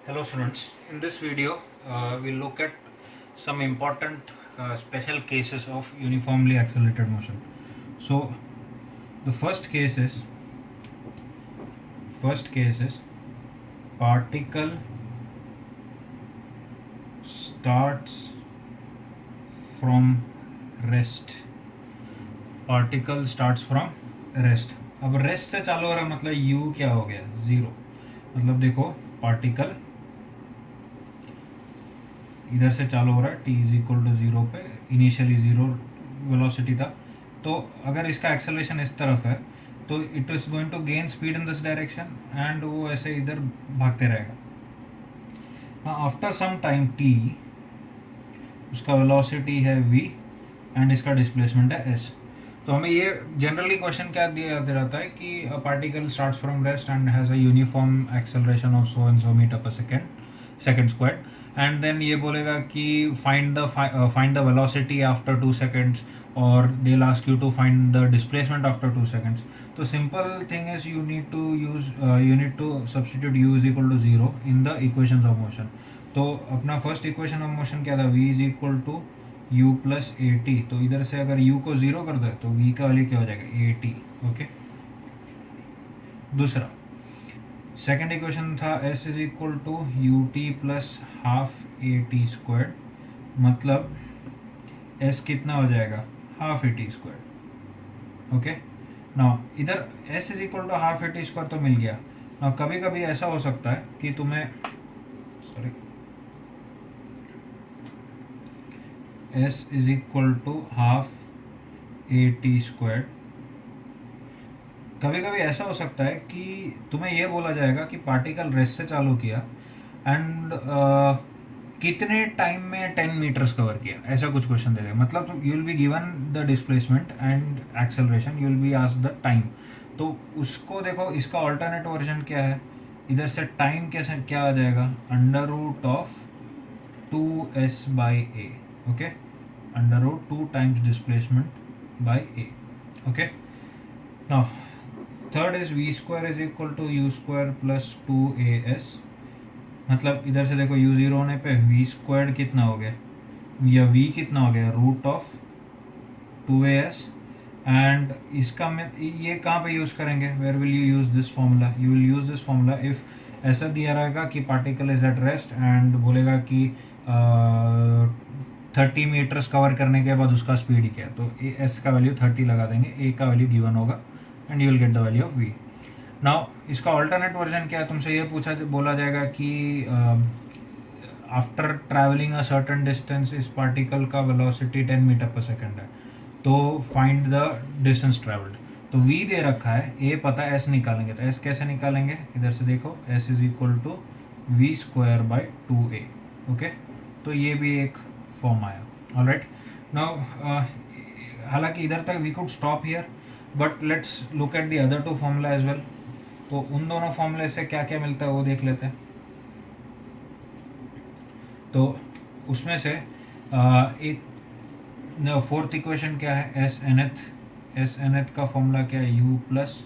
Hello students, in this video we'll look at some important special cases of uniformly accelerated motion. So the first case is particle starts from rest. Particle starts from rest. अब rest से चालू हो रहा है मतलब u क्या हो गया, ज़ीरो. मतलब देखो पार्टिकल इधर से चालू हो रहा है, t is equal to zero पे, इनिशियली ज़ीरो वेलोसिटी था. तो अगर इसका एक्सेलरेशन इस तरफ है तो it is going to gain speed in this direction and वो ऐसे इधर भागते रहेगा. आफ्टर सम टाइम t उसका वेलोसिटी है v एंड इसका डिस्प्लेसमेंट है s. तो हमें ये जनरली क्वेश्चन क्या दिया रहता है कि a particle starts from rest and has a uniform acceleration of so and so metre per second square, and then ये बोलेगा कि find the velocity after 2 seconds और they will ask you to find the displacement after 2 seconds. तो simple thing is you need to substitute u is equal to zero in the equations of motion. तो अपना first equation of motion क्या था, v is equal to u plus a t. तो इधर से अगर u को ज़ीरो कर दे तो v का वैल्यू क्या हो जाएगा, ए टी. ओके. दूसरा सेकेंड इक्वेशन था s is equal to u t plus half a t square. मतलब s कितना हो जाएगा, half a t square. Okay. ना इधर s is equal to half a t square तो मिल गया. ना कभी कभी ऐसा हो सकता है कि तुम्हें s is equal to half a t square. कभी कभी ऐसा हो सकता है कि तुम्हें यह बोला जाएगा कि पार्टिकल रेस्ट से चालू किया एंड कितने टाइम में 10 मीटर्स कवर किया, ऐसा कुछ क्वेश्चन दे देगा. मतलब you will be given the displacement and acceleration, you will be asked the time. तो उसको देखो, इसका ऑल्टरनेट वर्जन क्या है, इधर से टाइम कैसे क्या आ जाएगा, under root of 2s by a. Okay, under root 2 times displacement by a. Okay. Now third is v square is equal to u square plus 2as. मतलब इधर से देखो u ज़ीरो होने पे v स्क्वायर कितना हो गया, या v कितना हो गया, रूट ऑफ 2as. एंड इसका में ये कहाँ पे यूज़ करेंगे, where will you use this formula, you will use this formula if ऐसा दिया रहेगा कि particle is at rest and बोलेगा कि 30 मीटर्स कवर करने के बाद उसका स्पीड क्या है, तो s का वैल्यू 30 लगा देंगे, a का वैल्यू गिवन होगा and you will get the value of v. Now इसका ऑल्टरनेट वर्जन क्या है, तुमसे ये बोला जाएगा कि after travelling a certain distance इस पार्टिकल का वेलोसिटी 10 मीटर पर सेकेंड है, तो फाइंड द डिस्टेंस ट्रैवल्ड. तो v दे रखा है, a पता है, s निकालेंगे. तो s कैसे निकालेंगे, इधर से देखो s is equal to v square by 2a. Okay. तो ये भी एक फॉर्म आया. ऑलराइट. नाउ हालांकि इधर तक we could stop here, but let's look at the other two formula as well. तो उन दोनों फॉर्मूले से क्या क्या मिलता है वो देख लेते हैं. तो उसमें से एक फोर्थ इक्वेशन क्या है, एस एनथ का फॉर्मूला क्या है, u plus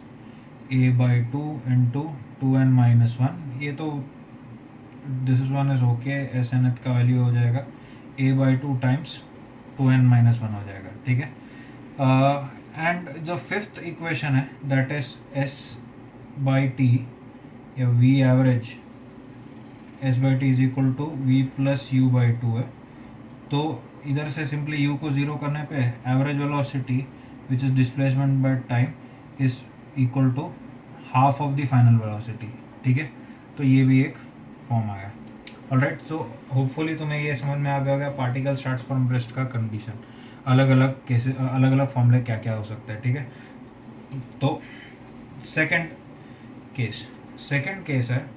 a by two into 2n minus 1. ये तो this is one is okay. S nth का वैल्यू हो जाएगा a by two times 2n minus 1 हो जाएगा. ठीक है. एंड जो फिफ्थ इक्वेशन है that is s by T या v average, s by T is equal to v plus u by two है. तो इधर से सिंपली u को ज़ीरो करने पे average velocity which is displacement by time is equal to half of the final velocity. ठीक है. तो ये भी एक फॉर्म आया. ऑलराइट. सो होपफुली तुम्हें ये समझ में आ गया होगा पार्टिकल स्टार्ट्स फ्रॉम रेस्ट का कंडीशन, अलग अलग केसेस, अलग अलग फॉर्मूले क्या क्या हो सकते हैं. ठीक है. तो सेकंड केस है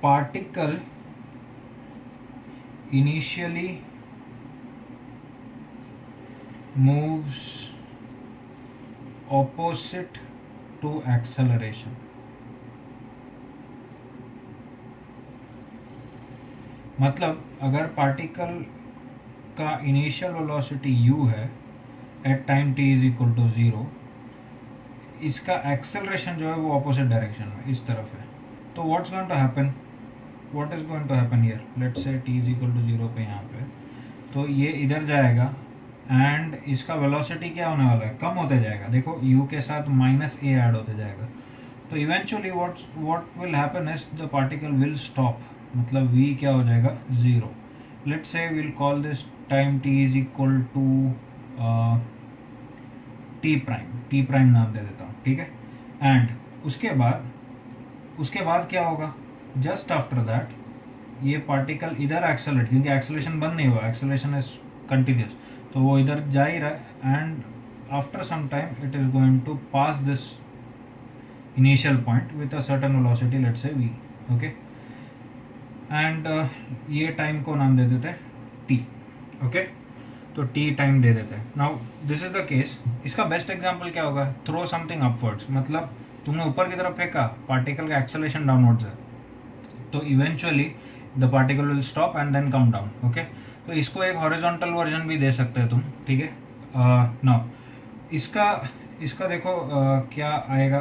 particle initially moves opposite to acceleration. मतलब अगर पार्टिकल का इनिशियल वेलोसिटी u है at time t is equal to zero इसका एक्सेलरेशन जो है वो ऑपोजिट डायरेक्शन में इस तरफ है, तो what's going to happen, what is going to happen here, let's say t is equal to 0 पे यहाँ पे, तो ये इधर जाएगा एंड इसका वेलोसिटी क्या होने वाला है, कम होते जाएगा। देखो u के साथ माइनस a ऐड होते जाएगा, तो eventually what will happen is the particle will stop, मतलब v क्या हो जाएगा 0। Let's say we'll call this time t is equal to T prime नाम दे देता हूँ, ठीक है। एंड उसके बाद क्या होगा, जस्ट आफ्टर दैट ये पार्टिकल इधर एक्सेलरेट, क्योंकि एक्सेलरेशन बंद नहीं हुआ, एक्सेलरेशन इज कंटिन्यूस, तो वो इधर जा ही रहा है and after some time it is going to pass this initial point with a certain velocity, let's say v, okay. And ये टाइम को नाम दे देते हैं t, ओके, तो t टाइम दे देते हैं। Now this is the case, इसका बेस्ट एग्जांपल क्या होगा, थ्रो समथिंग अपवर्ड्स, मतलब तुमने ऊपर की तरफ फेंका, पार्टिकल का एक्सेलरेशन डाउनवर्ड्स है, तो eventually the particle will stop and then come down, okay. तो इसको एक हॉरिजॉन्टल वर्जन भी दे सकते हो तुम, ठीक है। नाउ इसका देखो क्या आएगा,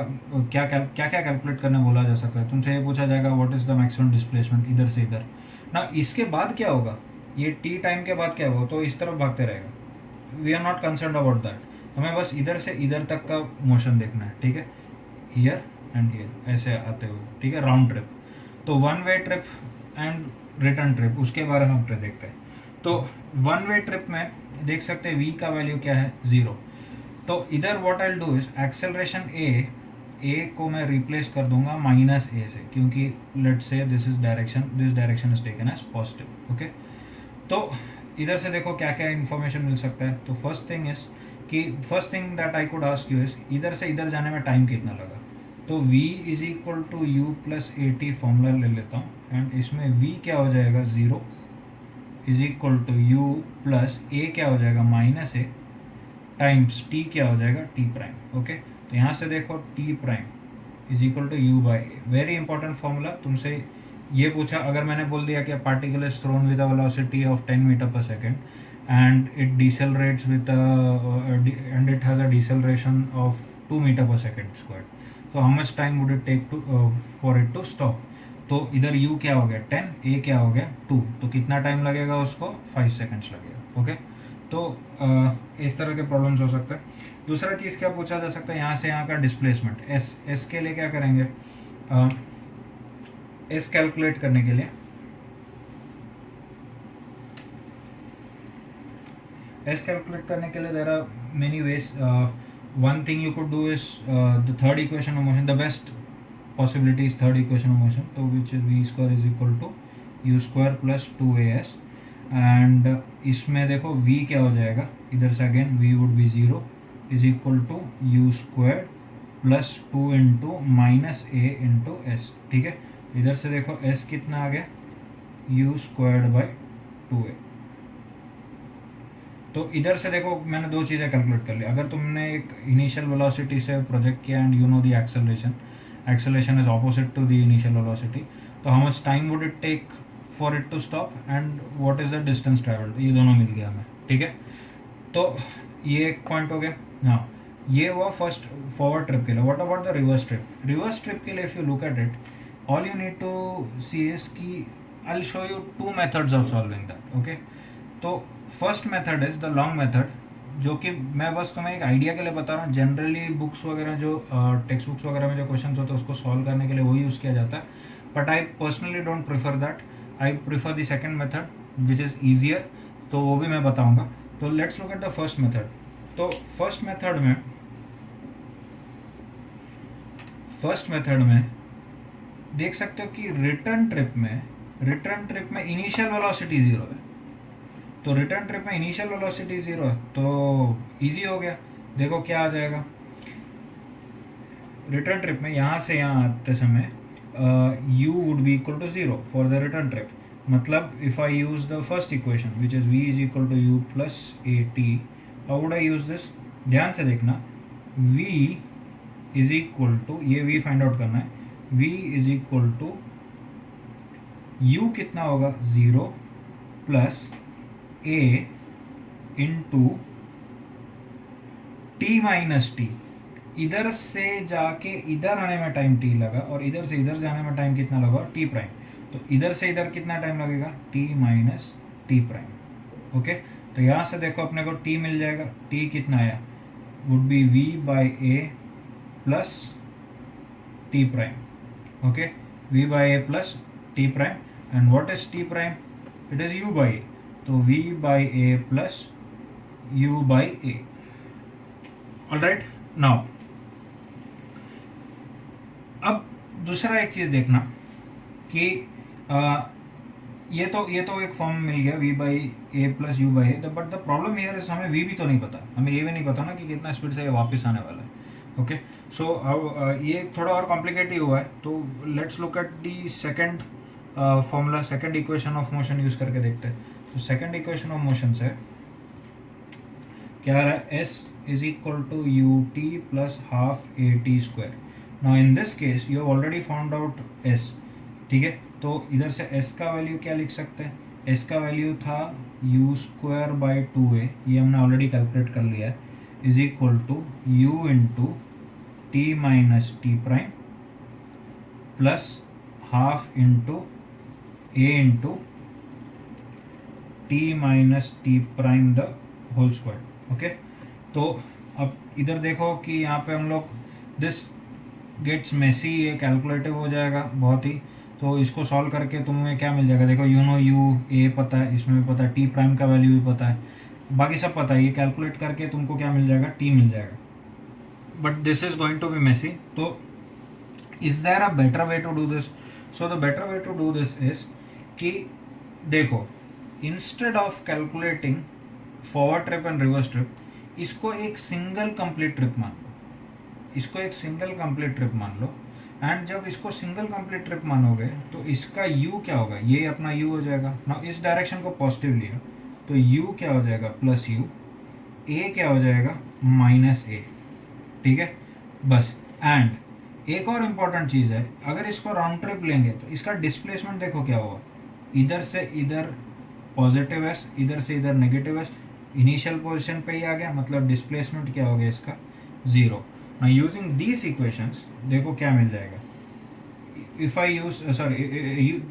क्या कैलकुलेट करने बोला जा सकता है तुमसे, ये पूछा जाएगा what is the maximum displacement इधर से इधर ना, इसके बाद क्या होगा, ये टी टाइम के बाद क्या होगा, तो इस तरफ भागते रहेगा, we are not concern about that, हमें बस इधर से इधर तक का मोशन देखना है, ठीक है, हियर एंड हियर ऐसे आते हुए, ठीक है, राउंड ट्रिप। तो one way trip and return trip, उसके बारे में हम देखते हैं। तो वन वे ट्रिप में देख सकते हैं v का वैल्यू क्या है 0, तो इधर what I will do is acceleration a को मैं रिप्लेस कर दूंगा माइनस a से, क्योंकि let's say this direction is taken as positive, okay. तो इधर से देखो क्या क्या इन्फॉर्मेशन मिल सकता है, तो first thing that I could ask you is इधर से इधर जाने में टाइम कितना लगा, तो v is equal to u plus a T formula ले लेता हूँ, एंड इसमें v क्या हो जाएगा 0 is equal to u plus a क्या हो जाएगा माइनस ए टाइम्स टी क्या हो जाएगा टी प्राइम, ओके। तो यहाँ से देखो t prime is equal to u by a, very important formula, तुमसे ये पूछा, अगर मैंने बोल दिया कि particle is thrown with a velocity of 10 metre per second and it decelerates with and it has a deceleration of 2 metre per second square, तो how much time would it take to for it to stop, तो इधर u क्या हो गया 10, a क्या हो गया 2, तो कितना टाइम लगेगा उसको 5 सेकेंड्स लगेगा, ओके। तो इस तरह के प्रॉब्लम्स हो सकते हैं। दूसरा चीज़ क्या पूछा जा सकता है, यहाँ से यहाँ का डिस्प्लेसमेंट s के लिए क्या करेंगे, s कैलकुलेट करने के लिए there are many ways, one thing you could do is the third equation of motion, the best possibility is third equation of motion, so which is v square is equal to u square plus 2as, and इसमें देखो v क्या हो जाएगा, इधर से again v would be 0 is equal to u square plus 2 into minus a into s, ठीक है। इधर से देखो s कितना आ गया u squared by 2a, तो इधर से देखो मैंने दो चीज़ें कैलकुलेट कर ली, अगर तुमने एक इनिशियल वेलोसिटी से प्रोजेक्ट किया and you know the acceleration is opposite to the initial velocity, तो how much time would it take for it to stop and what is the distance travelled, ये दोनों मिल गया हमें, ठीक है। तो ये एक पॉइंट हो गया। हाँ, ये हुआ फर्स्ट फॉरवर्ड ट्रिप के लिए। What about the reverse trip? Reverse trip के लिए if you look at it, all you need to see is की I will show you two methods of solving that, okay. तो first method is the long method, जो कि मैं बस तुम्हें एक आइडिया के लिए बता रहा हूँ। जनरली बुक्स वगैरह जो टेक्स्ट बुक्स वगैरह में जो क्वेश्चन होते हैं उसको सॉल्व करने के लिए वही यूज़ किया जाता है, but I personally don't prefer that, I prefer the second method which is easier, तो वो भी मैं बताऊँगा। तो let's look at the first method. तो फर्स्ट मेथड में देख सकते हो कि रिटर्न ट्रिप में इनिशियल वेलोसिटी 0 है, तो रिटर्न ट्रिप में इनिशियल वेलोसिटी 0 है, तो इजी हो गया। देखो क्या आ जाएगा, रिटर्न ट्रिप में यहाँ से यहाँ आते समय u would be equal to 0 for the return trip. मतलब if I use the first equation which is v is equal to u plus a t, how would I use this? ध्यान से देखना, v इज इक्वल टू, ये v find out करना है, v is equal to u कितना होगा 0 plus a into T minus t, इधर से जाके इधर आने में टाइम टी लगा और इधर से इधर जाने में टाइम कितना लगा, टी प्राइम। तो इधर से इधर कितना टाइम लगेगा, T minus T prime. Okay, तो यहाँ से देखो अपने को टी मिल जाएगा, टी कितना आया, would be v by a plus t prime. Okay, v by a plus t prime and what is t prime, it is u by a, तो v by a plus u by a. Alright, now अब दूसरा एक चीज देखना कि ये तो एक फॉर्म मिल गया v by a plus u by A, but the problem here is हमें v भी तो नहीं पता, हमें ये भी नहीं पता ना कि कितना स्पीड से ये वापस आने वाला है। ओके, सो अब ये थोड़ा और कॉम्प्लिकेट ही हुआ है, तो let's look at the second formula, second equation of motion use करके देखते हैं। तो सेकेंड इक्वेशन ऑफ मोशन से क्या आ रहा है, s is equal to ut plus half at square. Now in this case you have already found out s, ठीक है, तो इधर से s का वैल्यू क्या लिख सकते हैं, s का वैल्यू था u स्क्वायर बाई 2a, ये हमने ऑलरेडी कैलकुलेट कर लिया है, is equal to u into T minus T prime plus half into a into T minus T prime the whole square. Okay, तो अब इधर देखो कि यहाँ पे हम लोग दिस गेट्स मेसी, ये कैलकुलेटिव हो जाएगा बहुत ही, तो इसको सॉल्व करके तुम्हें क्या मिल जाएगा, देखो यू नो यू ए पता है, इसमें भी पता है, टी प्राइम का वैल्यू भी पता है, बाकी सब पता है, ये कैलकुलेट करके तुमको क्या मिल जाएगा, टी मिल जाएगा। But this is going to be messy, तो is there a better way to do this? So the better way to do this is कि देखो, instead of calculating forward trip and reverse trip, इसको एक single complete trip मान लो, इसको एक single complete trip मान लो, and जब इसको सिंगल कंप्लीट ट्रिप मानोगे तो इसका u क्या होगा, ये अपना u हो जाएगा ना, इस डायरेक्शन को पॉजिटिव लिया तो u क्या हो जाएगा, प्लस u, a क्या हो जाएगा, माइनस a, ठीक है बस। एंड एक और इम्पॉर्टेंट चीज़ है, अगर इसको राउंड ट्रिप लेंगे तो इसका डिस्प्लेसमेंट देखो क्या होगा, इधर से इधर पॉजिटिव एस, इधर से इधर नेगेटिव एस, इनिशियल पोजीशन पे ही आ गया, मतलब डिस्प्लेसमेंट क्या हो गया इसका, zero. Now using these equations देखो क्या मिल जाएगा, if I use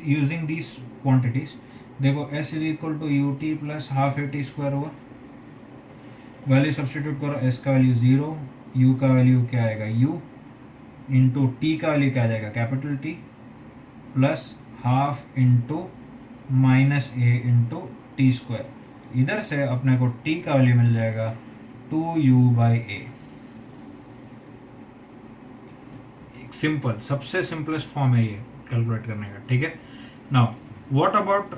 using these quantities, देखो s is equal to u t plus half a t square हुआ, वैल्यू सब्सटीट्यूट करो, s का वैल्यू जीरो, u का वैल्यू क्या आएगा u, इंटू टी का वैल्यू क्या आ जाएगा, capital t plus half into minus a into t square, इधर से अपने को t का वैल्यू मिल जाएगा 2u बाई ए। सिंपल, सबसे सिंपलेस्ट फॉर्म है ये कैलकुलेट करने का, ठीक है। नाउ व्हाट अबाउट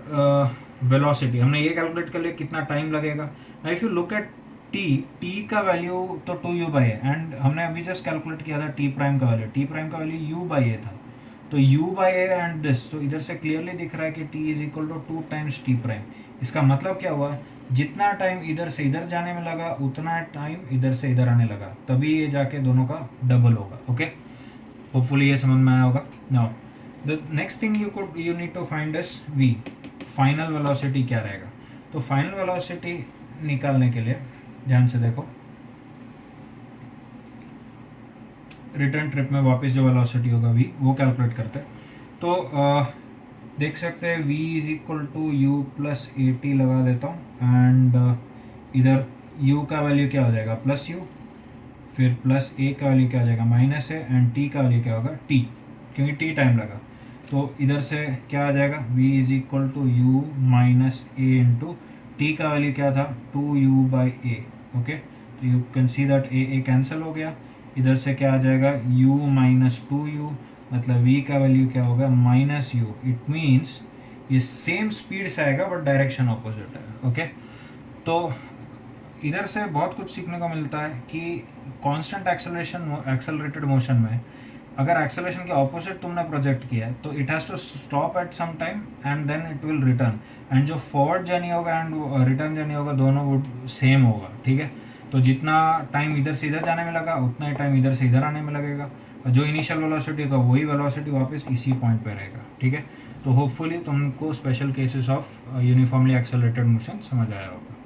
वेलोसिटी, हमने ये कैलकुलेट कर लिया, कितना टाइम लगेगा। Now if you look eight t का वैल्यू तो 2u बाई ए, एंड हमने अभी जस्ट कैलकुलेट किया था t प्राइम का वैल्यू, t प्राइम का वैल्यू u बाई ए था, तो u by a and this, तो इधर से क्लियरली दिख रहा है कि t is equal to 2 times t prime. इसका मतलब क्या हुआ, जितना टाइम इधर से इधर जाने में लगा उतना टाइम इधर से इधर आने लगा, तभी ये जाके दोनों का डबल होगा। ओके, होपफुली ये समझ में आया होगा। Now the next thing you need to find is v, final velocity क्या रहेगा। तो फाइनल वेलोसिटी निकालने के लिए ध्यान से देखो, रिटर्न ट्रिप में वापस जो वेलोसिटी होगा v, वो कैलकुलेट करते हैं। तो देख सकते हैं v is equal to u plus a T लगा देता हूँ, एंड इधर u का वैल्यू क्या हो जाएगा, प्लस u, फिर प्लस a का वैल्यू क्या हो जाएगा, माइनस है, एंड t का वैल्यू क्या होगा, t, क्योंकि t टाइम लगा, तो इधर से क्या आ जाएगा, v is equal to u minus a into T का वैल्यू क्या था, 2u बाई ए। ओके, तो you can see that a cancel हो गया, इधर से क्या आ जाएगा, u माइनस 2u, मतलब v का वैल्यू क्या होगा, माइनस u। इट मीन्स ये सेम स्पीड से आएगा बट डायरेक्शन ऑपोजिट है। ओके, तो इधर से बहुत कुछ सीखने को मिलता है कि कांस्टेंट एक्सेलरेशन, एक्सेलरेटेड मोशन में अगर एक्सेलरेशन के ऑपोजिट तुमने प्रोजेक्ट किया है तो it has to stop at some time and then it will return, and जो फॉरवर्ड जर्नी होगा एंड रिटर्न जर्नी होगा दोनों वो सेम होगा, ठीक है। तो जितना टाइम इधर से इधर जाने में लगा उतना ही टाइम इधर से इधर आने में लगेगा, और जो इनिशियल वेलोसिटी होगा वही वेलोसिटी वापस इसी पॉइंट पे रहेगा, ठीक है। तो होपफुली तुमको special cases of uniformly accelerated motion समझ आया होगा।